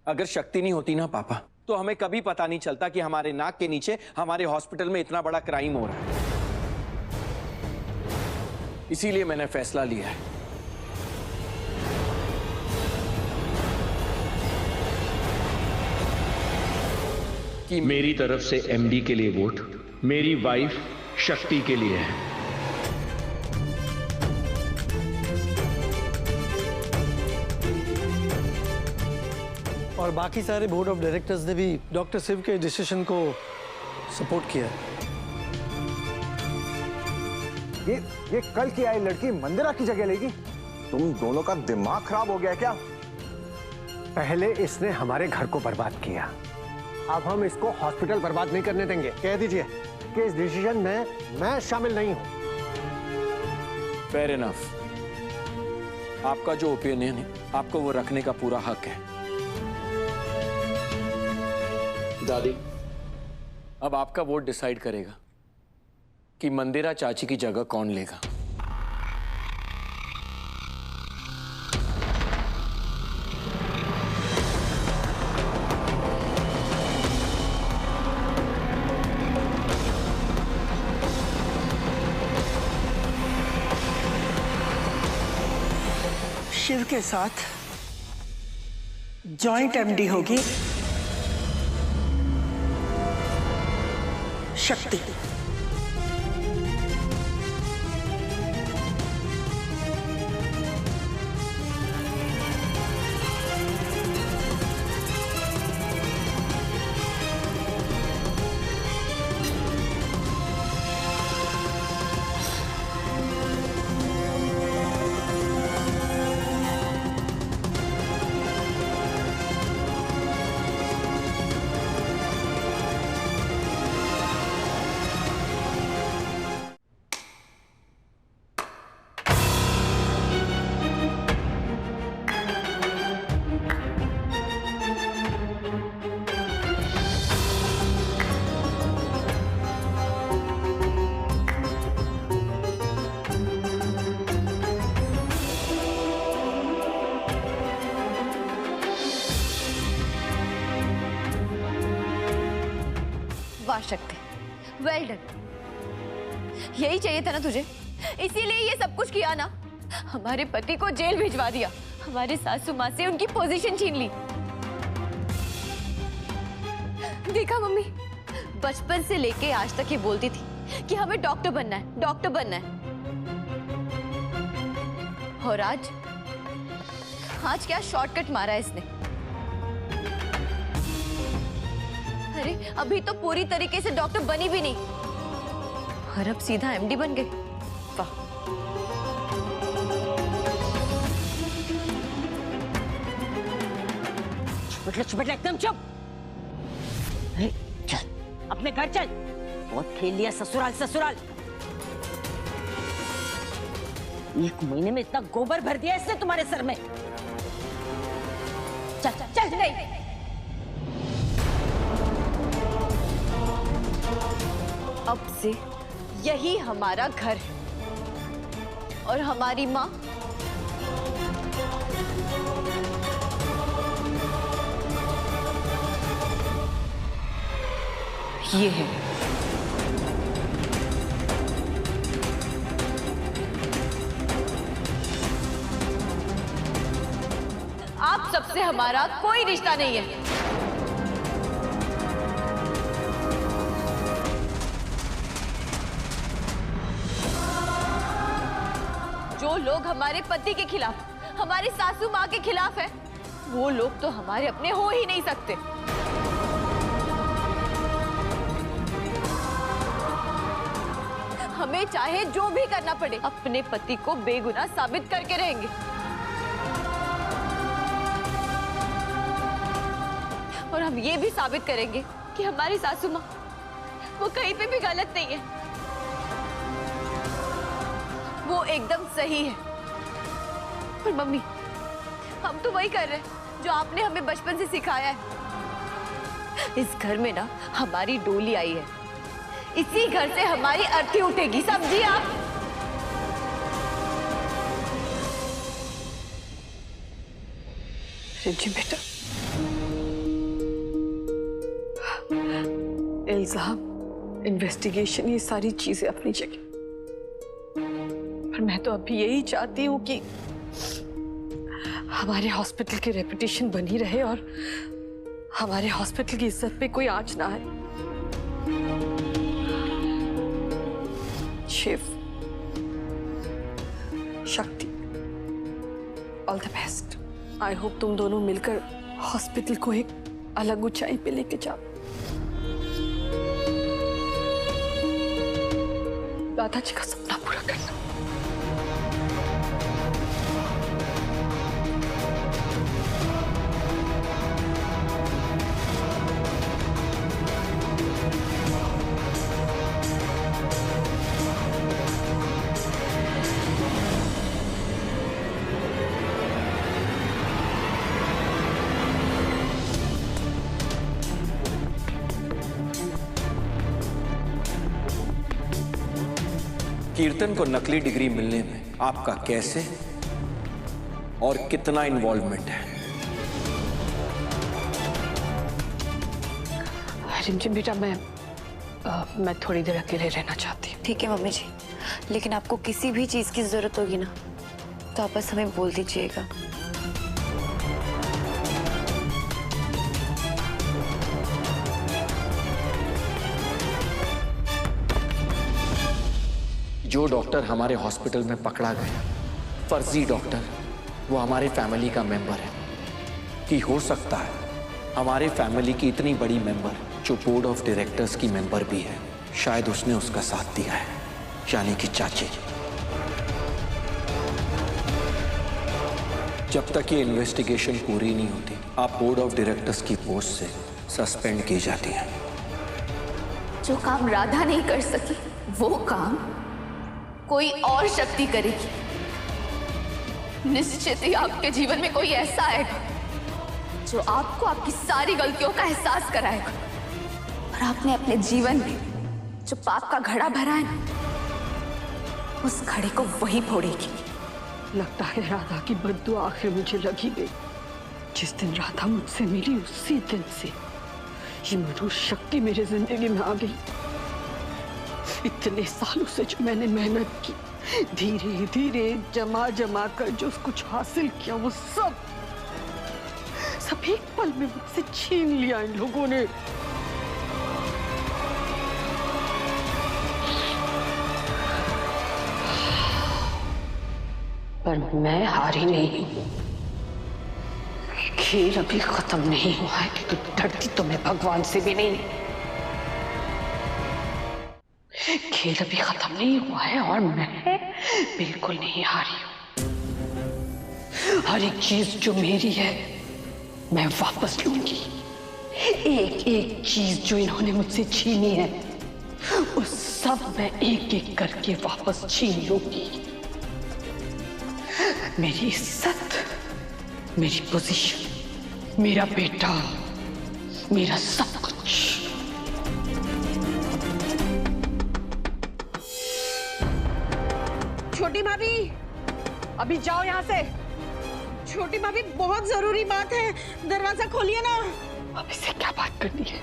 अगर शक्ति नहीं होती ना पापा, तो हमें कभी पता नहीं चलता कि हमारे नाक के नीचे हमारे हॉस्पिटल में इतना बड़ा क्राइम हो रहा है। इसीलिए मैंने फैसला लिया है कि मेरी तरफ से एमडी के लिए वोट मेरी वाइफ शक्ति के लिए है। और बाकी सारे बोर्ड ऑफ डायरेक्टर्स ने भी डॉक्टर शिव के डिसीजन को सपोर्ट किया। ये कल की आई लड़की मंदिरा की जगह लेगी? तुम दोनों का दिमाग खराब हो गया क्या? पहले इसने हमारे घर को बर्बाद किया, अब हम इसको हॉस्पिटल बर्बाद नहीं करने देंगे। कह दीजिए कि इस डिसीजन में मैं शामिल नहीं हूं। फेयर इनफ, आपका जो ओपिनियन है आपको वो रखने का पूरा हक है। दादी, अब आपका वोट डिसाइड करेगा कि मंदिरा चाची की जगह कौन लेगा। शिव के साथ जॉइंट एमडी होगी शक्ति। वाह शक्ति, वेल डन। यही चाहिए था ना तुझे, इसीलिए ये सब कुछ किया ना। हमारे पति को जेल भिजवा दिया, हमारे सासू माँ से उनकी पोजीशन छीन ली। देखा मम्मी, बचपन से लेके आज तक ये बोलती थी कि हमें डॉक्टर बनना है, डॉक्टर बनना है। और आज क्या शॉर्टकट मारा है इसने। अरे अभी तो पूरी तरीके से डॉक्टर बनी भी नहीं और अब सीधा एमडी बन गई। वाह। चुप एकदम चुप। चल अपने घर चल, बहुत खेल लिया ससुराल ससुराल। एक महीने में इतना गोबर भर दिया इसने तुम्हारे सर में। चल चल चल। नहीं, अब से यही हमारा घर है और हमारी माँ ये है। आप सबसे हमारा कोई रिश्ता नहीं है। जो लोग हमारे पति के खिलाफ, हमारी सासू माँ के खिलाफ है, वो लोग तो हमारे अपने हो ही नहीं सकते। हमें चाहे जो भी करना पड़े, अपने पति को बेगुनाह साबित करके रहेंगे। और हम ये भी साबित करेंगे कि हमारी सासू माँ वो कहीं पे भी गलत नहीं है, वो एकदम सही है। और मम्मी, हम तो वही कर रहे हैं जो आपने हमें बचपन से सिखाया है। इस घर में ना हमारी डोली आई है, इसी घर से हमारी अर्थी उठेगी, समझिए आप। रिद्धि बेटा, इल्जाम, इन्वेस्टिगेशन, ये सारी चीजें अपनी जगह, पर मैं तो अभी यही चाहती हूँ कि हमारे हॉस्पिटल की रेपुटेशन बनी रहे और हमारे हॉस्पिटल की इज्जत पे कोई आंच ना आए। शिव, शक्ति, all the best. I hope तुम दोनों मिलकर हॉस्पिटल को एक अलग ऊंचाई पे लेके जाओ। दादाजी का सपना पूरा करना। कीर्तन को नकली डिग्री मिलने में आपका कैसे और कितना इन्वॉल्वमेंट है? रिमझिम बेटा, मैं थोड़ी देर अकेले रहना चाहती हूँ। ठीक है मम्मी जी, लेकिन आपको किसी भी चीज की जरूरत होगी ना तो आप बस हमें बोल दीजिएगा। जो डॉक्टर हमारे हॉस्पिटल में पकड़ा गया, फर्जी डॉक्टर, वो हमारे फैमिली का मेंबर है। कि हो सकता है हमारे फैमिली की इतनी बड़ी मेंबर जो बोर्ड ऑफ डायरेक्टर्स की मेंबर भी है, शायद उसने उसका साथ दिया है, यानी कि चाची। जब तक ये इन्वेस्टिगेशन पूरी नहीं होती, आप बोर्ड ऑफ डायरेक्टर्स की पोस्ट से सस्पेंड की जाती है। जो काम राधा नहीं कर सकी वो काम कोई और शक्ति करेगी। निश्चित ही आपके जीवन में कोई ऐसा आएगा जो आपको आपकी सारी गलतियों का एहसास कराएगा और आपने अपने जीवन में जो पाप का घड़ा भरा है ना, उस घड़े को वही फोड़ेगी। लगता है राधा की बद्दुआ आखिर मुझे लगी गई। जिस दिन राधा मुझसे मिली उसी दिन से ये मनुष्य शक्ति मेरे जिंदगी में आ गई। इतने सालों से जो मैंने मेहनत की, धीरे धीरे जमा जमा कर जो कुछ हासिल किया, वो सब एक पल में मुझसे छीन लिया इन लोगों ने। पर मैं हारी नहीं हूं। खेल अभी खत्म नहीं हुआ है, क्योंकि डरती तो मैं भगवान से भी नहीं। खेल अभी खत्म नहीं हुआ है और मैं बिल्कुल नहीं हारी हूं। हर एक चीज जो मेरी है मैं वापस लूंगी। एक एक चीज जो इन्होंने मुझसे छीनी है उस सब मैं एक एक करके वापस छीन लूंगी। मेरी इज्जत, मेरी पोजीशन, मेरा बेटा, मेरा सब कुछ। छोटी भाभी, अभी जाओ यहाँ से। छोटी भाभी, बहुत जरूरी बात है, दरवाजा खोलिए ना। अब इससे क्या बात करनी है?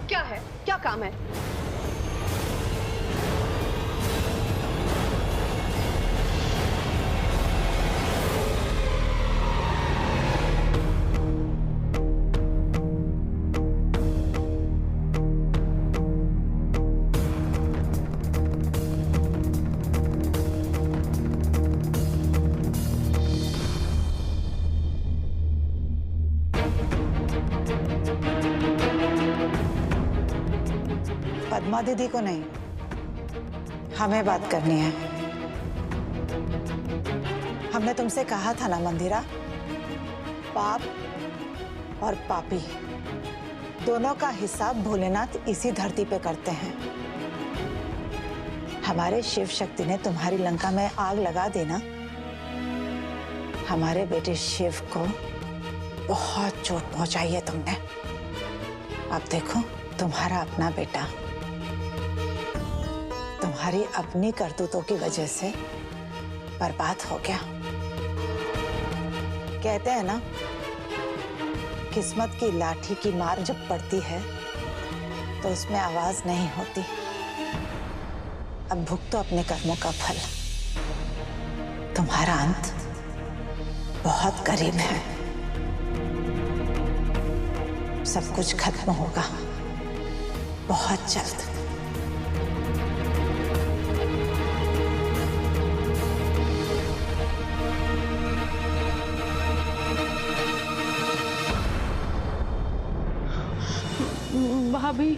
क्या है, क्या काम है? पद्मा दीदी को नहीं, हमें बात करनी है। हमने तुमसे कहा था ना मंदिरा, पाप और पापी दोनों का हिसाब भोलेनाथ इसी धरती पे करते हैं। हमारे शिव शक्ति ने तुम्हारी लंका में आग लगा दी ना, हमारे बेटे शिव को बहुत चोट पहुंचाई है तुमने। अब देखो, तुम्हारा अपना बेटा तुम्हारी अपनी करतूतों की वजह से बर्बाद हो गया। कहते हैं ना, किस्मत की लाठी की मार जब पड़ती है तो उसमें आवाज नहीं होती। अब भुगतो अपने कर्मों का फल। तुम्हारा अंत बहुत करीब है। सब कुछ खत्म होगा बहुत जल्द। भाभी,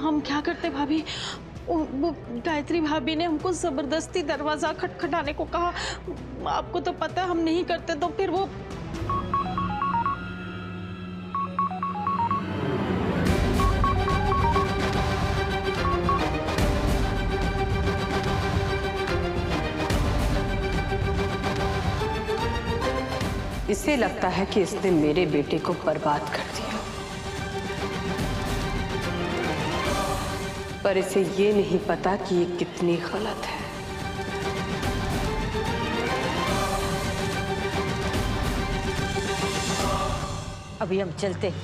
हम क्या करते भाभी? वो गायत्री भाभी ने हमको जबरदस्ती दरवाजा खटखटाने को कहा। आपको तो पता है हम नहीं करते तो फिर वो इसे लगता है कि इसने मेरे बेटे को बर्बाद कर दिया, पर इसे ये नहीं पता कि ये कितनी गलत है। अभी हम चलते हैं।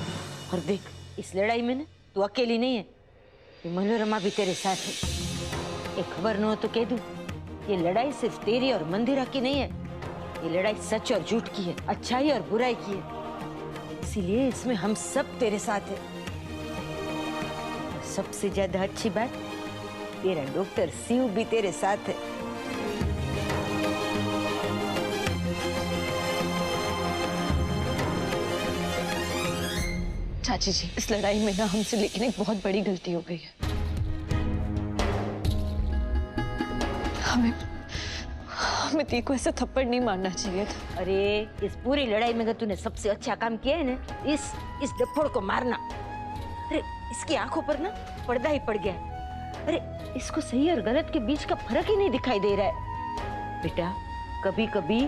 और देख, इस लड़ाई में ना तू अकेली नहीं है, ये मनोरमा भी तेरे साथ है। एक खबर न हो तो कह दूं, ये लड़ाई सिर्फ तेरी और मंदिरा की नहीं है, ये लड़ाई सच और झूठ की है, अच्छाई और बुराई की है। इसीलिए इसमें हम सब तेरे साथ हैं। सबसे ज्यादा अच्छी बात, तेरा डॉक्टर शिव भी तेरे साथ है। चाची जी, इस लड़ाई में ना हमसे लेकिन एक बहुत बड़ी गलती हो गई है। हमें ती को ऐसे थप्पड़ नहीं मारना चाहिए था। अरे इस पूरी लड़ाई में अगर तूने सबसे अच्छा काम किया है ना, इस डफोड़ को मारना। अरे इसकी आंखों पर ना पर्दा ही पड़ गया है। अरे इसको सही और गलत के बीच का फर्क ही नहीं दिखाई दे रहा है। बेटा, कभी कभी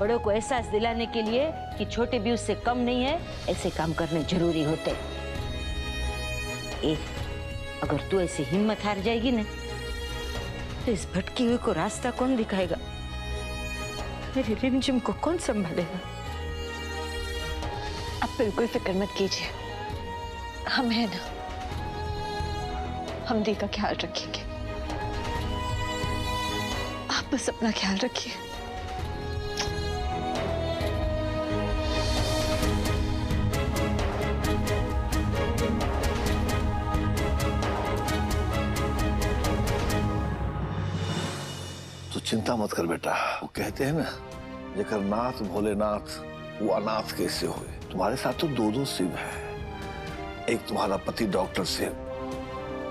बड़ों को एहसास दिलाने के लिए कि छोटे भी उससे कम नहीं है, ऐसे काम करने जरूरी होते। अगर तू ऐसी हिम्मत हार जाएगी ना, तो इस भटकी हुई को रास्ता कौन दिखाएगा? मेरे रिमझिम को कौन संभालेगा? आप बिल्कुल फिक्र मत कीजिए, हम हैं ना, हम दी का ख्याल रखेंगे। आप बस अपना ख्याल रखिए। तो चिंता मत कर बेटा, वो कहते हैं ना, जेकर नाथ भोलेनाथ वो अनाथ कैसे हुए। तुम्हारे साथ तो दो शिव है, एक तुम्हारा पति डॉक्टर शिव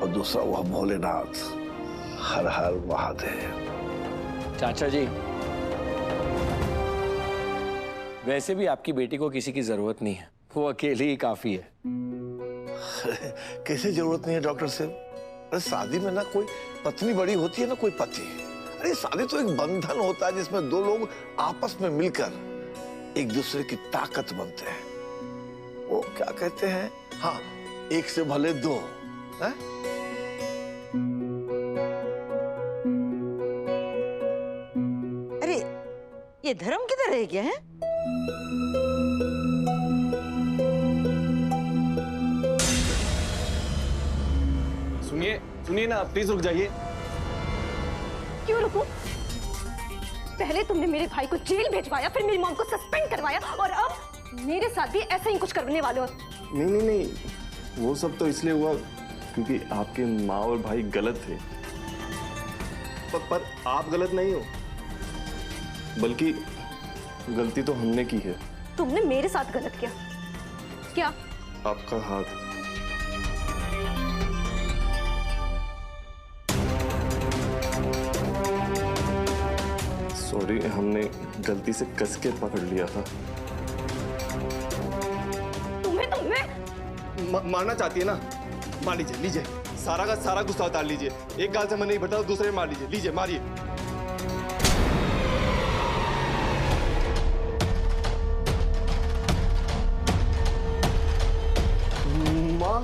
और दूसरा वह भोलेनाथ। हर हर महादेव। चाचा जी, वैसे भी आपकी बेटी को किसी की जरूरत नहीं है, वो अकेली ही काफी है। कैसे जरूरत नहीं है डॉक्टर साहब? अरे शादी में ना कोई पत्नी बड़ी होती है ना कोई पति। अरे शादी तो एक बंधन होता है जिसमें दो लोग आपस में मिलकर एक दूसरे की ताकत बनते हैं। वो क्या कहते हैं, हाँ, एक से भले दो है? अरे ये धर्म किधर रह गया है? सुनिए सुनिए ना, प्लीज रुक जाइए। क्यों रुकूं? पहले तुमने मेरे भाई को जेल भेजवाया, फिर मेरी मॉम को सस्पेंड करवाया, और अब मेरे साथ भी ऐसा ही कुछ करने वाले हो। नहीं नहीं नहीं, वो सब तो इसलिए हुआ क्योंकि आपके माँ और भाई गलत थे। पर आप गलत नहीं हो, बल्कि गलती तो हमने की है। तुमने मेरे साथ गलत किया। क्या? आपका हाथ। सॉरी, हमने गलती से कस के पकड़ लिया था। तुम्हें मारना चाहती है ना? मार लीजिए, लीजिए, सारा का सारा गुस्सा उतार लीजिए। एक गाल से मैं नहीं भरता, दूसरे में मार लीजिए, लीजिए मारिए। माँ,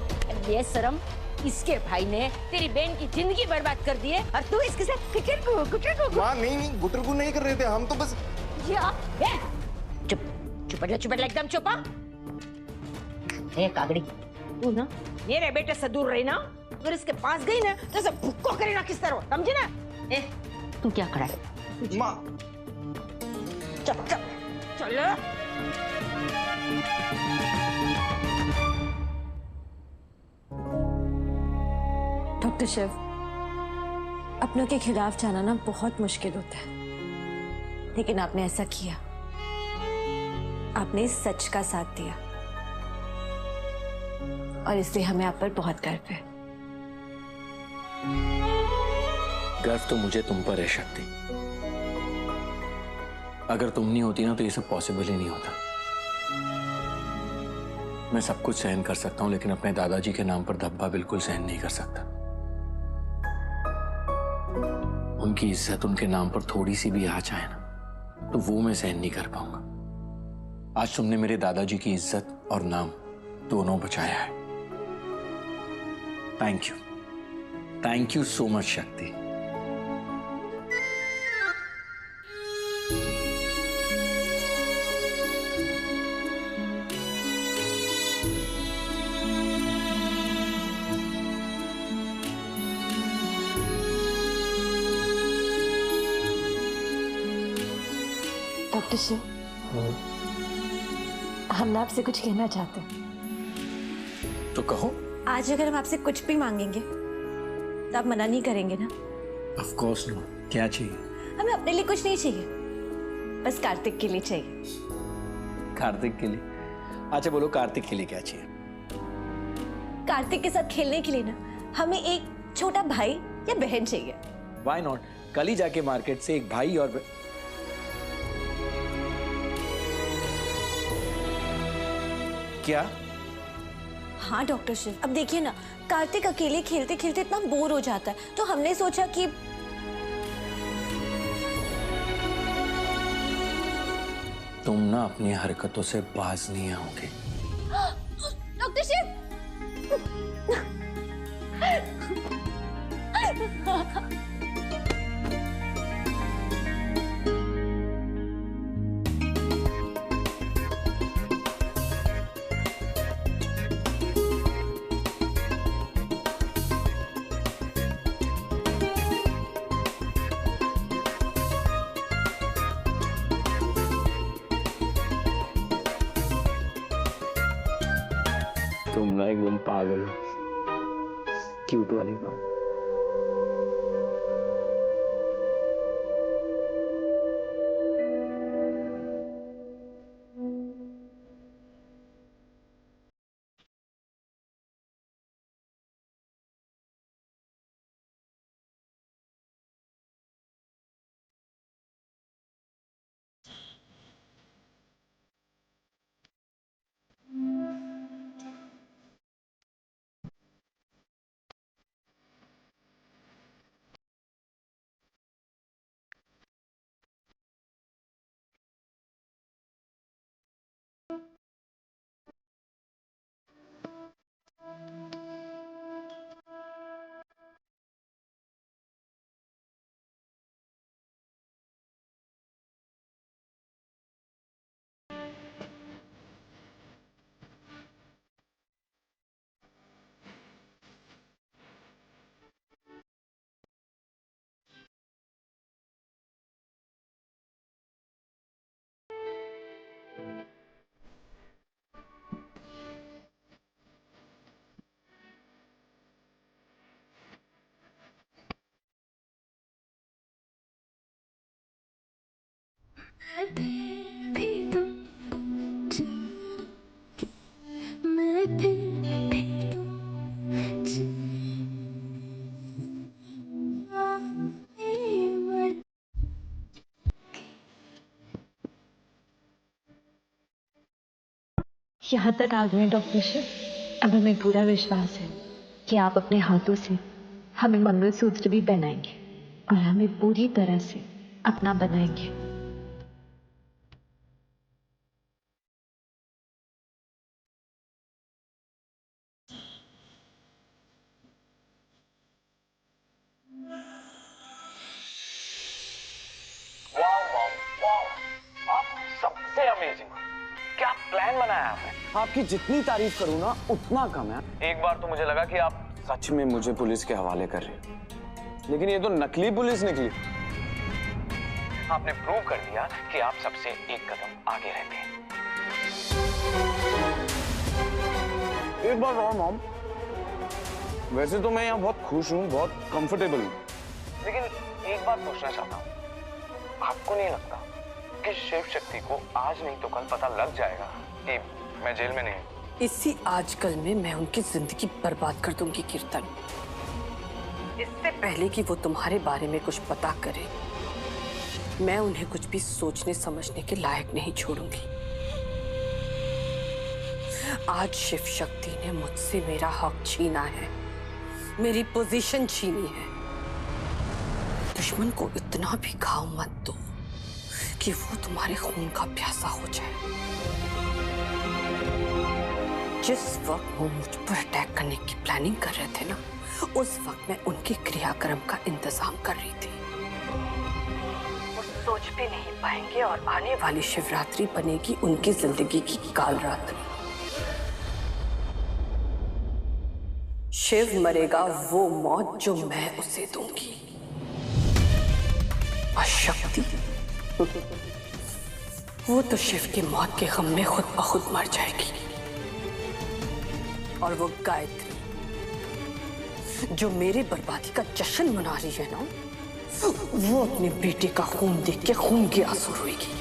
ये शर्म, इसके भाई ने तेरी बहन की जिंदगी बर्बाद कर दी है और तू इसके साथ गुटर माँ नहीं नहीं, गुटरगु नहीं कर रहे थे हम तो बस। चुप चुप चुप एकदम चुप। ए कागड़ी, तू ना मेरे बेटे से दूर रही ना, अगर इसके पास गई ना तो इसे भुक्को करे ना किस तरह, समझी ना? ए तू क्या खड़ा है? माँ चल चल चल। डॉक्टर शिव, अपनों के खिलाफ जाना ना बहुत मुश्किल होता है, लेकिन आपने ऐसा किया। आपने सच का साथ दिया और इसलिए हमें आप पर बहुत गर्व है। गर्व तो मुझे तुम पर है शक्ति। अगर तुम नहीं होती ना तो ये सब पॉसिबल ही नहीं होता। मैं सब कुछ सहन कर सकता हूं, लेकिन अपने दादाजी के नाम पर धब्बा बिल्कुल सहन नहीं कर सकता। उनकी इज्जत उनके नाम पर थोड़ी सी भी आ जाए ना तो वो मैं सहन नहीं कर पाऊंगा। आज तुमने मेरे दादाजी की इज्जत और नाम दोनों बचाया है। थैंक यू सो मच शक्ति। डॉक्टर शिव, हम आपसे कुछ कहना चाहते हैं। तो कहो। आज अगर हम आपसे कुछ भी मांगेंगे तो आप मना नहीं करेंगे ना? Of course no. क्या चाहिए? हमें अपने लिए कुछ नहीं चाहिए, बस कार्तिक के लिए चाहिए। कार्तिक के लिए? अच्छा बोलो, कार्तिक के लिए क्या चाहिए? कार्तिक के साथ खेलने के लिए ना हमें एक छोटा भाई या बहन चाहिए। Why not? कल ही जाके मार्केट से एक भाई और क्या? हाँ डॉक्टर शिव, अब देखिए ना, कार्तिक अकेले खेलते खेलते इतना बोर हो जाता है, तो हमने सोचा कि तुम ना अपनी हरकतों से बाज नहीं आओगे। डॉक्टर शिव, तुम ना एकदम पागल हो, क्यूट वाली बात। यहाँ तक आ गए डॉक्टर शिव, अब हमें पूरा विश्वास है कि आप अपने हाथों से हमें मंगलसूत्र भी पहनाएंगे और हमें पूरी तरह से अपना बनाएंगे। आप सबसे अमेजिंग, क्या प्लान बनाया आपने? आपकी जितनी तारीफ करूँ ना उतना कम है। एक बार तो मुझे लगा कि आप सच में मुझे पुलिस के हवाले कर रहे हो, लेकिन ये तो नकली पुलिस निकली। आपने प्रूव कर दिया कि आप सबसे एक कदम आगे रहते हैं। एक बार और मॉम, वैसे तो मैं यहाँ बहुत खुश हूँ, बहुत कंफर्टेबल हूँ, लेकिन एक बात पूछना चाहता हूँ, आपको नहीं लगता कि शिव शक्ति को आज नहीं तो कल पता लग जाएगा कि मैं जेल में नहीं हूँ? इसी आजकल में मैं उनकी जिंदगी बर्बाद कर दूंगी कीर्तन। इससे पहले कि वो तुम्हारे बारे में कुछ पता करे, मैं उन्हें कुछ भी सोचने समझने के लायक नहीं छोड़ूंगी। आज शिव शक्ति ने मुझसे मेरा हक छीना है, मेरी पोजीशन छीनी है। दुश्मन को इतना भी घाव मत दो कि वो तुम्हारे खून का प्यासा हो जाए। जिस वक्त वो मुझ पर अटैक करने की प्लानिंग कर रहे थे ना, उस वक्त मैं उनके क्रियाक्रम का इंतजाम कर रही थी। वो सोच भी नहीं पाएंगे और आने वाली शिवरात्रि बनेगी उनकी जिंदगी की काल रात्रि। शिव मरेगा वो मौत जो मैं उसे दूंगी, और शक्ति वो तो शिव की मौत के गम में खुद ब खुद मर जाएगी। और वो गायत्री जो मेरी बर्बादी का जश्न मना रही है ना, वो अपने बेटे का खून देख के खून के आंसू रोएगी।